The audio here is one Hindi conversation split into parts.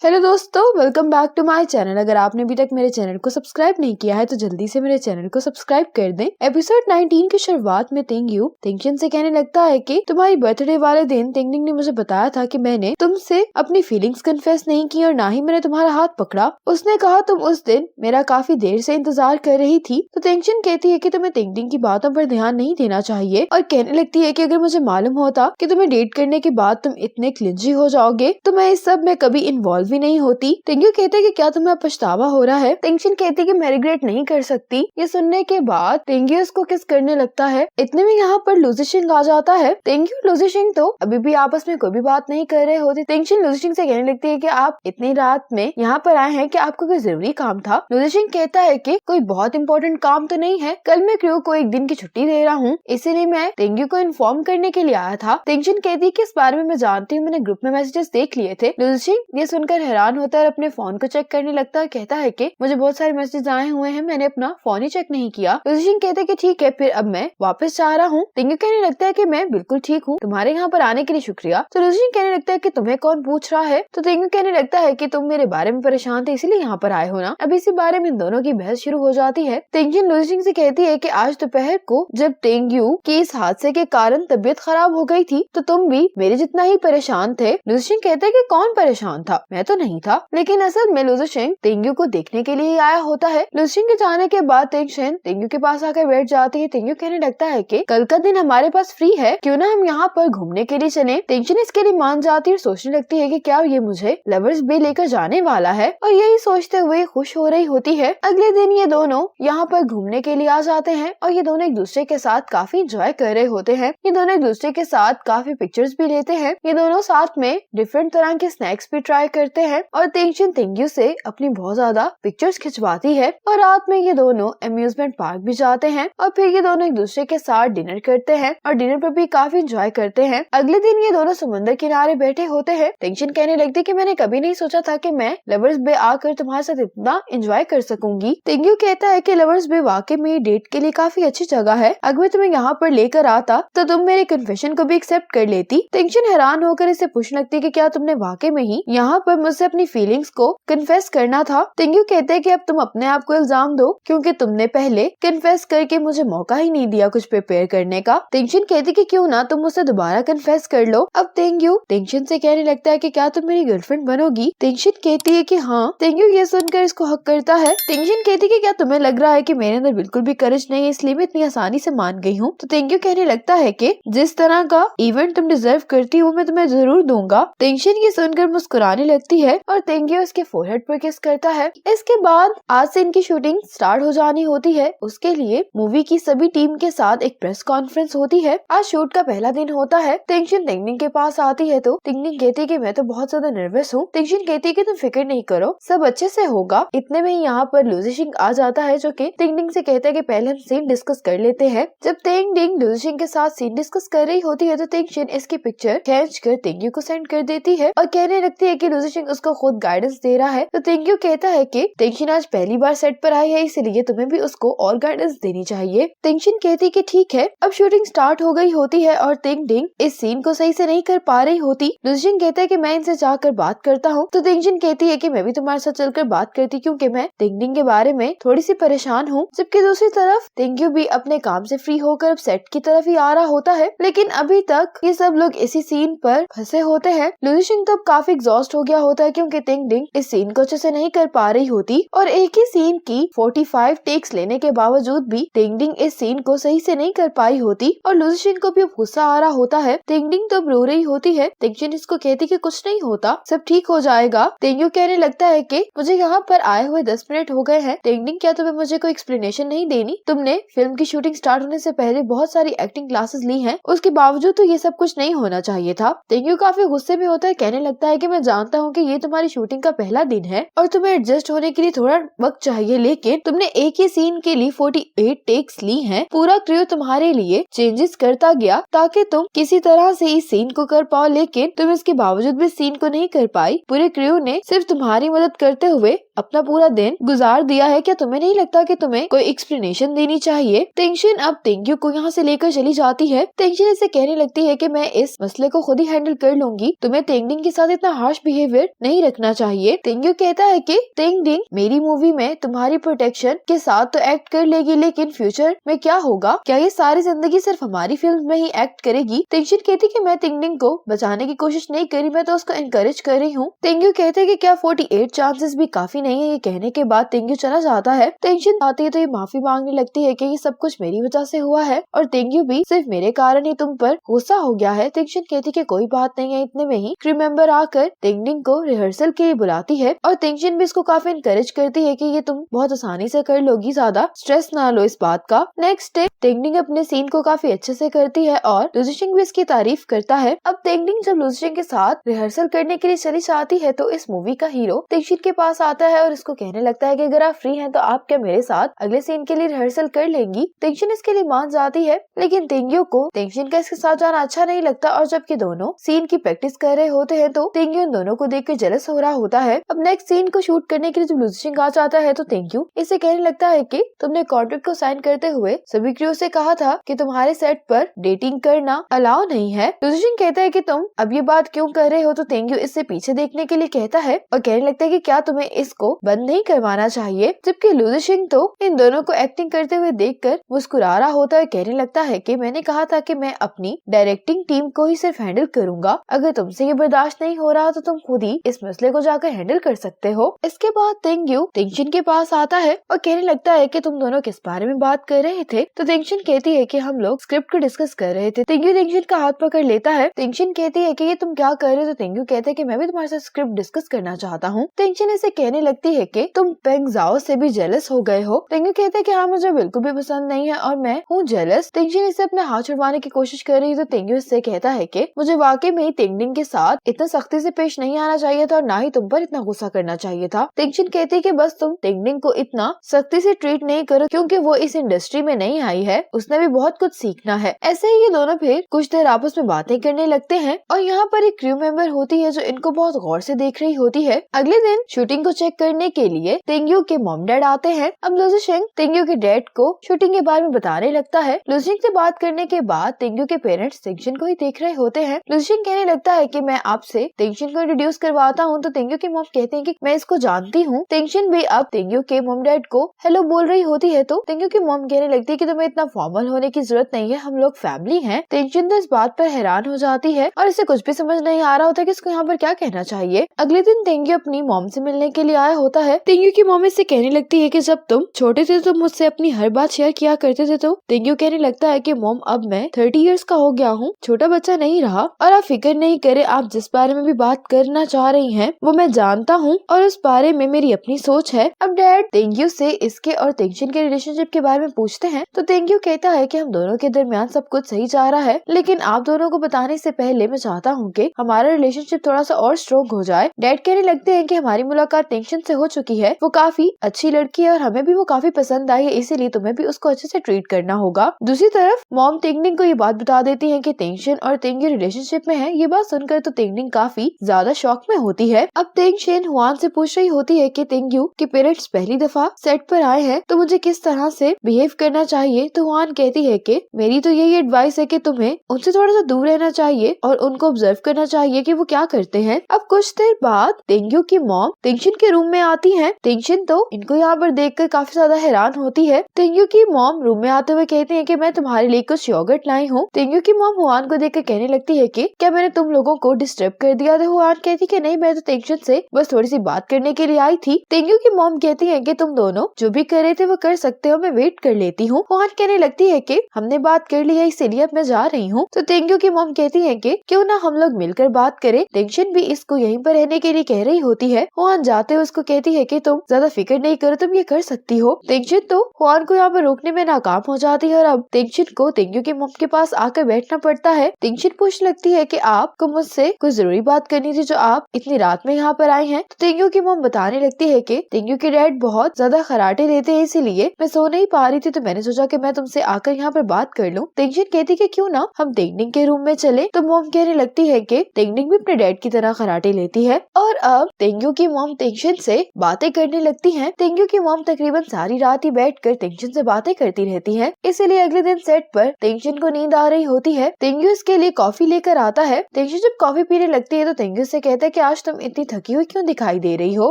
हेलो दोस्तों, welcome back to my channel. अगर आपने अभी तक मेरे चैनल को सब्सक्राइब नहीं किया है तो जल्दी से मेरे चैनल को सब्सक्राइब कर दें। एपिसोड 19 की शुरुआत में तेंगशन से कहने लगता है कि तुम्हारी बर्थडे वाले दिन तेंगडिंग ने मुझे बताया था कि मैंने तुमसे अपनी फीलिंग्स कन्फेस नहीं की और ना ही मैंने तुम्हारा हाथ पकड़ा। उसने कहा तुम उस दिन मेरा काफी देर से इंतजार कर रही थी। तो तेंगशन कहती है कि तुम्हें तेंगडिंग की बातों पर ध्यान नहीं देना चाहिए और कहने लगती है कि अगर मुझे मालूम होता कि तुम्हें डेट करने के बाद तुम इतने क्लिंजी हो जाओगे तो मैं इस सब में कभी इन्वॉल्व भी नहीं होती। तेंगयू कहते हैं कि क्या तुम्हें पछतावा हो रहा है। तेंगशन कहती है कि मैं रिग्रेट नहीं कर सकती। ये सुनने के बाद तेंगयू उसको किस करने लगता है। इतने में यहाँ पर लूजिशिंग आ जाता है। तेंगयू लूजिशिंग तो अभी भी आपस में कोई भी बात नहीं कर रहे होते। तेंगशन लूजिशिंग से कहने लगती है कि आप इतनी रात में यहाँ पर आए हैं कि आपको कोई जरूरी काम था। लूजिशिंग कहता है कि कोई बहुत इंपॉर्टेंट काम तो नहीं है, कल मैं क्रू को एक दिन की छुट्टी दे रहा हूँ, इसीलिए मैं तेंगयू को इन्फॉर्म करने के लिए आया था। तेंगशन कहती है कि इस बारे में मैं जानती हूँ, मैंने ग्रुप में मैसेजेस देख लिए थे। लूजिशिंग ये सुनकर हैरान होता है और अपने फोन को चेक करने लगता है। कहता है कि मुझे बहुत सारे मैसेज आए हुए हैं, मैंने अपना फोन ही चेक नहीं किया। लूजिशिंग कहते हैं कि ठीक है, फिर अब मैं वापस जा रहा हूँ। तेंगयू कहने लगता है कि मैं बिल्कुल ठीक हूँ, तुम्हारे यहाँ पर आने के लिए शुक्रिया। तो लूजिशिंग कहने लगता है कि तुम्हें कौन पूछ रहा है। तो तेंगयू कहने लगता है कि तुम मेरे बारे में परेशान थे इसलिए यहाँ पर आए हो ना। अब इसी बारे में इन दोनों की बहस शुरू हो जाती है। तेंगशन लूजिशिंग से कहती है कि आज दोपहर को जब तेंगयू के इस हादसे के कारण तबीयत खराब हो गई थी तो तुम भी मेरे जितना ही परेशान थे। लूजिशिंग कहते हैं कि कौन परेशान था, मैं तो नहीं था। लेकिन असल में लूजिशिंग तेंगयू को देखने के लिए आया होता है। लूजिशिंग के जाने के बाद तेंगशन तेंगयू के पास आकर बैठ जाती है। तेंगयू कहने लगता है कि कल का दिन हमारे पास फ्री है, क्यों ना हम यहाँ पर घूमने के लिए चले। तेंगशन इसके लिए मान जाती है और सोचने लगती है कि क्या ये मुझे लवर्स बे लेकर जाने वाला है, और यही सोचते हुए खुश हो रही होती है। अगले दिन ये दोनों यहाँ पर घूमने के लिए आ जाते हैं और ये दोनों एक दूसरे के साथ काफी एंजॉय कर रहे होते हैं। ये दोनों एक दूसरे के साथ काफी पिक्चर्स भी लेते हैं। ये दोनों साथ में डिफरेंट तरह के स्नैक्स भी ट्राई करते हैं और तेंगशन तेंगयू से अपनी बहुत ज्यादा पिक्चर्स खिंचवाती है। और रात में ये दोनों अम्यूजमेंट पार्क भी जाते हैं और फिर ये दोनों एक दूसरे के साथ डिनर करते हैं और डिनर पर भी काफी एंजॉय करते हैं। अगले दिन ये दोनों समुद्र किनारे बैठे होते हैं। तेंगशन कहने लगती कि मैंने कभी नहीं सोचा था कि मैं लवर्स बे आकर तुम्हारे साथ इतना एंजॉय कर सकूंगी। तेंगयू कहता है कि लवर्स बे वाकई में डेट के लिए काफी अच्छी जगह है, अगर मैं तुम्हें यहाँ पर लेकर आता तो तुम मेरे कन्फेशन को भी एक्सेप्ट कर लेती। तेंगशन हैरान होकर इसे पूछने लगती है कि क्या तुमने वाकई में ही यहाँ पर मुझसे अपनी फीलिंग्स को कन्फेस करना था। तेंगयू कहते हैं कि अब तुम अपने आप को इल्जाम दो, क्योंकि तुमने पहले कन्फेस करके मुझे मौका ही नहीं दिया कुछ प्रिपेयर करने का। तेंगशन कहती कि क्यों ना तुम मुझसे दोबारा कन्फेस कर लो। अब तेंगयू तेंगशन से कहने लगता है कि क्या तुम मेरी गर्लफ्रेंड बनोगी। तेंगशन कहती है कि हाँ। तेंगयू ये सुनकर इसको हक करता है। तेंगशन कहती कि क्या तुम्हें लग रहा है कि मेरे अंदर बिल्कुल भी करेज नहीं है, इसलिए मैं इतनी आसानी से मान गई हूँ। तो तेंगयू कहने लगता है कि जिस तरह का इवेंट तुम डिजर्व करती हो मैं तुम्हें जरूर दूंगा। तेंगशन ये सुनकर मुस्कुराने लगती है और तेंगयू उसके फोरहेड पर किस करता है। इसके बाद आज से इनकी शूटिंग स्टार्ट हो जानी होती है। उसके लिए मूवी की सभी टीम के साथ एक प्रेस कॉन्फ्रेंस होती है। आज शूट का पहला दिन होता है। तेंगशन तेंगडिंग के पास आती है तो तेंगडिंग कहती है कि मैं तो बहुत ज्यादा नर्वस हूँ। तेंगशन कहती है कि तुम फिक्र नहीं करो, सब अच्छे से होगा। इतने में यहाँ पर लूजिशिंग आ जाता है जो कि तेंगडिंग से कहता है कि पहले हम सीन डिस्कस कर लेते हैं। जब तेंगडिंग लूजिशिंग के साथ सीन डिस्कस कर रही होती है तो तेंगशन इसकी पिक्चर खींच कर तेंगयू को सेंड कर देती है और कहने लगती है कि लूजिशिंग उसको खुद गाइडेंस दे रहा है। तो तेंगयू कहता है कि तेंगशन आज पहली बार सेट पर आई है, इसलिए तुम्हें भी उसको और गाइडेंस देनी चाहिए। तेंगशन कहती है कि ठीक है। अब शूटिंग स्टार्ट हो गई होती है और तेंगडिंग इस सीन को सही से नहीं कर पा रही होती। लूजिशिंग कहता है कि मैं इनसे जाकर बात करता हूँ। तो तेंगशन कहती है कि मैं भी तुम्हारे साथ चलकर बात करती, क्योंकि मैं तेंगडिंग के बारे में थोड़ी सी परेशान हूँ। जबकि दूसरी तरफ तेंगयू भी अपने काम से फ्री होकर अब सेट की तरफ ही आ रहा होता है, लेकिन अभी तक ये सब लोग इसी सीन पर फंसे होते हैं। लूजिशिंग तो काफी एग्जॉस्ट हो गया होता है, क्योंकि तेंगडिंग इस सीन को अच्छे से नहीं कर पा रही होती और एक ही सीन की 45 टेक्स लेने के बावजूद भी तेंगडिंग इस सीन को सही से नहीं कर पाई होती और लूजिशिंग को भी गुस्सा आ रहा होता है। तेंगडिंग तो रो रही होती है। तेंगशन इसको कहती कि कुछ नहीं होता, सब ठीक हो जाएगा। तेंगयू कहने लगता है कि मुझे यहाँ पर आए हुए 10 मिनट हो गए हैं। तेंगडिंग क्या तुम्हें मुझे कोई एक्सप्लेनेशन नहीं देनी? तुमने फिल्म की शूटिंग स्टार्ट होने से पहले बहुत सारी एक्टिंग क्लासेस ली हैं, उसके बावजूद तो ये सब कुछ नहीं होना चाहिए था। तेंगयू काफी गुस्से में होता है, कहने लगता है कि मैं जानता हूँ कि ये तुम्हारी शूटिंग का पहला दिन है और तुम्हें एडजस्ट होने के लिए थोड़ा वक्त चाहिए, लेकिन तुमने एक ही सीन के लिए 48 टेक्स ली हैं। पूरा क्रू तुम्हारे लिए चेंजेस करता गया ताकि तुम किसी तरह से इस सीन को कर पाओ, लेकिन तुम इसके बावजूद भी सीन को नहीं कर पाई। पूरे क्रू ने सिर्फ तुम्हारी मदद करते हुए अपना पूरा दिन गुजार दिया है। क्या तुम्हें नहीं लगता कि तुम्हें कोई एक्सप्लेनेशन देनी चाहिए? तेंगशन अब तेंगयू को यहाँ से लेकर चली जाती है। तेंगशन इसे कहने लगती है कि मैं इस मसले को खुद ही हैंडल कर लूंगी, तुम्हें तेंगडिंग के साथ इतना हार्श बिहेवियर नहीं रखना चाहिए। तेंग्यू कहता है कि टिंगडिंग मेरी मूवी में तुम्हारी प्रोटेक्शन के साथ तो एक्ट कर लेगी, लेकिन फ्यूचर में क्या होगा? क्या ये सारी जिंदगी सिर्फ हमारी फिल्म में ही एक्ट करेगी? टिंगशिन कहती कि मैं टिंगडिंग को बचाने की कोशिश नहीं करी, मैं तो उसको एनकरेज कर रही हूँ। तेंग्यू कहते कि क्या 48 चांसेस भी काफी नहीं है? ये कहने के बाद तेंग्यू चला जाता है। टिंगशिन आती है तो ये माफी मांगने लगती है कि ये सब कुछ मेरी वजह से हुआ है और तेंग्यू भी सिर्फ मेरे कारण ही तुम पर गुस्सा हो गया है। टिंगशिन कहती कि कोई बात नहीं है। इतने में ही क्रू मेंबर आकर टिंगडिंग को रिहर्सल के लिए बुलाती है और टिंगशिन भी इसको काफी एनकरेज करती है कि ये तुम बहुत आसानी से कर लोगी, ज्यादा स्ट्रेस ना लो इस बात का। नेक्स्ट डे टिंगडिंग अपने सीन को काफी अच्छे से करती है और लुजिशिंग भी इसकी तारीफ करता है। अब टिंगडिंग जब लुजिशिंग के साथ रिहर्सल करने के लिए चली जाती है तो इस मूवी का हीरो टिंगशिन के पास आता है और इसको कहने लगता है कि अगर आप फ्री हैं तो आप क्या मेरे साथ अगले सीन के लिए रिहर्सल कर लेंगी? टिंगशिन इसके लिए मान जाती है, लेकिन तेंग्यू को टिंगशिन का इसके साथ जाना अच्छा नहीं लगता और जबकि दोनों सीन की प्रैक्टिस कर रहे होते हैं तो तेंग्यू इन दोनों को देखकर जेलस हो रहा होता है। अब नेक्स्ट सीन को शूट करने के लिए जब लुजिशिंग आ जाता है तो तेंग्यू इसे कहने लगता है कि तुमने कॉन्ट्रैक्ट को साइन करते हुए सभी क्रू से कहा था कि तुम्हारे सेट पर डेटिंग करना अलाउ नहीं है। लुजिशिंग कहता है कि तुम अब ये बात क्यों कर रहे हो? तो तेंग्यू इससे पीछे देखने के लिए कहता है और कहने लगता है कि क्या तुम्हें इसको बंद नहीं करवाना चाहिए? जबकि लुजिशिंग तो इन दोनों को एक्टिंग करते हुए देखकर मुस्कुरा रहा होता है, कहने लगता है कि मैंने कहा था कि मैं अपनी डायरेक्टिंग टीम को ही सिर्फ हैंडल करूंगा, अगर तुमसे ये बर्दाश्त नहीं हो रहा तो तुम खुद ही इस मसले को जाकर हैंडल कर सकते हो। इसके बाद तेंग्यू टिंगशिन के पास आता है और कहने लगता है कि तुम दोनों किस बारे में बात कर रहे थे? तो टिंगशिन कहती है कि हम लोग स्क्रिप्ट को डिस्कस कर रहे थे। तेंग्यू टिंगशिन का हाथ पकड़ लेता है। टिंगशिन कहती है कि ये तुम क्या कर रहे हो? तो तेंग्यू कहता है कि मैं भी तुम्हारे साथ स्क्रिप्ट डिस्कस करना चाहता हूँ। टिंगशिन इसे कहने लगती है कि तुम पेंग जाओ से भी जेलस हो गए हो। तेंग्यू कहता है कि हाँ, मुझे बिल्कुल भी पसंद नहीं है और मैं हूँ जेलस। टिंगशिन इसे अपने हाथ छुड़वाने की कोशिश कर रही है तो तेंग्यू इससे कहता है कि मुझे वाकई में टिंगडिंग के साथ इतना सख्ती से पेश नहीं आना चाहिए था और ना ही तुम पर इतना गुस्सा करना चाहिए था। टिंगशिन कहती है कि बस तुम टिंगडिंग को इतना सख्ती से ट्रीट नहीं करो क्योंकि वो इस इंडस्ट्री में नहीं आई है, उसने भी बहुत कुछ सीखना है। ऐसे ही ये दोनों फिर कुछ देर आपस में बातें करने लगते हैं और यहाँ पर एक क्रू मेंबर होती है जो इनको बहुत गौर से देख रही होती है। अगले दिन शूटिंग को चेक करने के लिए तेंग्यू के मॉम डैड आते हैं। अब लुजिशिंग तेंग्यू के डैड को शूटिंग के बारे में बताने लगता है। लुजिशिंग से बात करने के बाद तेंग्यू के पेरेंट्स टिंगशिन को ही देख रहे होते हैं। लुजिशिंग कहने लगता है कि मैं आपसे टिंगशिन को इंट्रोड्यूस करवाता हूँ। तो तेंग्यू की मॉम कहते हैं कि मैं इसको जानती हूँ। टिंगशिन भी अब तेंग्यू के मॉम डैड को हेलो बोल रही होती है तो तेंग्यू की मॉम कहने लगती है कि तुम्हें इतना फॉर्मल होने की जरूरत नहीं है, हम लोग फैमिली हैं। टिंगशिन तो इस बात पर हैरान हो जाती है और इसे कुछ भी समझ नहीं आ रहा होता कि इसको यहाँ पर क्या कहना चाहिए। अगले दिन तेंग्यू अपनी मॉम से मिलने के लिए आया होता है। तेंग्यू की मॉम इससे कहने लगती है कि जब तुम छोटे थे तो मुझसे अपनी हर बात शेयर किया करते थे। तो तेंग्यू कहने लगता है कि मॉम अब मैं 30 इयर्स का हो गया हूँ, छोटा बच्चा नहीं रहा और आप फिक्र नहीं करे, आप जिस बारे में भी बात करना चाह रही हैं वो मैं जानता हूँ और उस बारे में मेरी अपनी सोच है। अब डैड तेंग्यू से इसके और टिंगशिन के रिलेशनशिप के बारे में पूछते हैं तो तेंग्यू कहता है कि हम दोनों के दरमियान सब कुछ सही जा रहा है, लेकिन आप दोनों को बताने से पहले मैं चाहता हूँ कि हमारा रिलेशनशिप थोड़ा सा और स्ट्रॉन्ग हो जाए। डैड कहने लगते हैं कि हमारी मुलाकात टिंगशिन से हो चुकी है, वो काफी अच्छी लड़की है और हमें भी वो काफी पसंद आई है, इसीलिए तुम्हें भी उसको अच्छे से ट्रीट करना होगा। दूसरी तरफ मॉम टिंगडिंग को ये बात बता देती है कि टिंगशिन और तेंग्यू रिलेशनशिप में है। ये बात सुनकर तो टिंगडिंग काफी ज्यादा शॉक में होती है। अब टिंगशिन हुआन से पूछ रही होती है कि तेंग्यू के पेरेंट्स पहली दफा सेट पर आए हैं तो मुझे किस तरह से बिहेव करना चाहिए। तो हुआन कहती है कि मेरी तो यही एडवाइस है कि तुम्हें उनसे थोड़ा सा दूर रहना चाहिए और उनको ऑब्जर्व करना चाहिए कि वो क्या करते हैं। अब कुछ देर बाद तेंग्यू की मॉम टिंगशिन के रूम में आती है। टिंगशिन तो इनको यहाँ पर देखकर काफी ज्यादा हैरान होती है। तेंग्यू की मॉम रूम में आते हुए कहती है कि मैं तुम्हारे लिए कुछ योगर्ट लाई हूँ। तेंग्यू की मॉम हुआन को देखकर कहने लगती है कि क्या मैंने तुम लोगों को डिस्टर्ब कर दिया? तो हुआन कहती कि नहीं, मैं तो टिंगशिन से बस थोड़ी सी बात करने के लिए आई थी। तेंग्यू की मॉम कहती है कि तुम दोनों जो भी कर रहे थे वो कर सकते हो, मैं वेट कर लेती हूँ। हुआन कहने लगती है कि हमने बात कर ली है इसीलिए अब मैं जा रही हूँ। तो तेंग्यू की मॉम कहती है कि क्यों ना हम लोग मिलकर बात करें। टिंगशिन भी इसको यहीं पर रहने के लिए कह रही होती है। हुआन जाते हुए उसको कहती है कि तुम ज्यादा फिक्र नहीं करो, तुम ये कर सकती हो। टिंगशिन तो हुआन को यहाँ पर रोकने में नाकाम हो जाती है और अब टिंगशिन को तेंग्यू की मॉम के पास आकर बैठना पड़ता है। टिंगशिन पूछ लगती है कि आपको मुझसे कुछ जरूरी बात करनी थी जो आप इतनी रात में यहाँ पर आए हैं। तो तेंग्यू की मॉम बताने लगती है कि तेंग्यू के डैड बहुत ज्यादा खराटे देते हैं, इसीलिए मैं सो नहीं पा रही थी, तो मैंने सोचा कि मैं मैं तुमसे आकर यहाँ पर बात कर लूं। टेंशन कहती कि क्यों ना हम टेंगडिंग के रूम में चले। तो मॉम कहने लगती है कि टेंगडिंग भी अपने डैड की तरह कराटे लेती है। और अब टेंग्यू की मॉम टेंशन से बातें करने लगती है। टेंग्यू की मॉम तकरीबन सारी रात ही बैठकर टेंशन से बातें करती रहती है। इसीलिए अगले दिन सेट पर टेंशन को नींद आ रही होती है। टेंग्यू इसके लिए कॉफी लेकर आता है। टेंशन जब कॉफी पीने लगती है तो टेंग्यू से कहता है कि आज तुम इतनी थकी हुई क्यों दिखाई दे रही हो।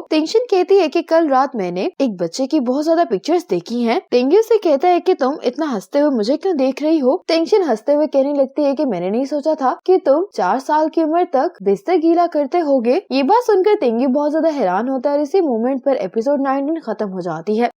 टेंशन कहती है कि कल रात मैंने एक बच्चे की बहुत ज्यादा पिक्चर्स देखी हैं। टेंग्यू से कहता है कि तुम इतना हंसते हुए मुझे क्यों देख रही हो। टेंशन हंसते हुए कहने लगती है कि मैंने नहीं सोचा था कि तुम 4 साल की उम्र तक बिस्तर गीला करते होगे। ये बात सुनकर टेंग्यू बहुत ज्यादा हैरान होता है और इसी मोमेंट पर एपिसोड 19 खत्म हो जाती है।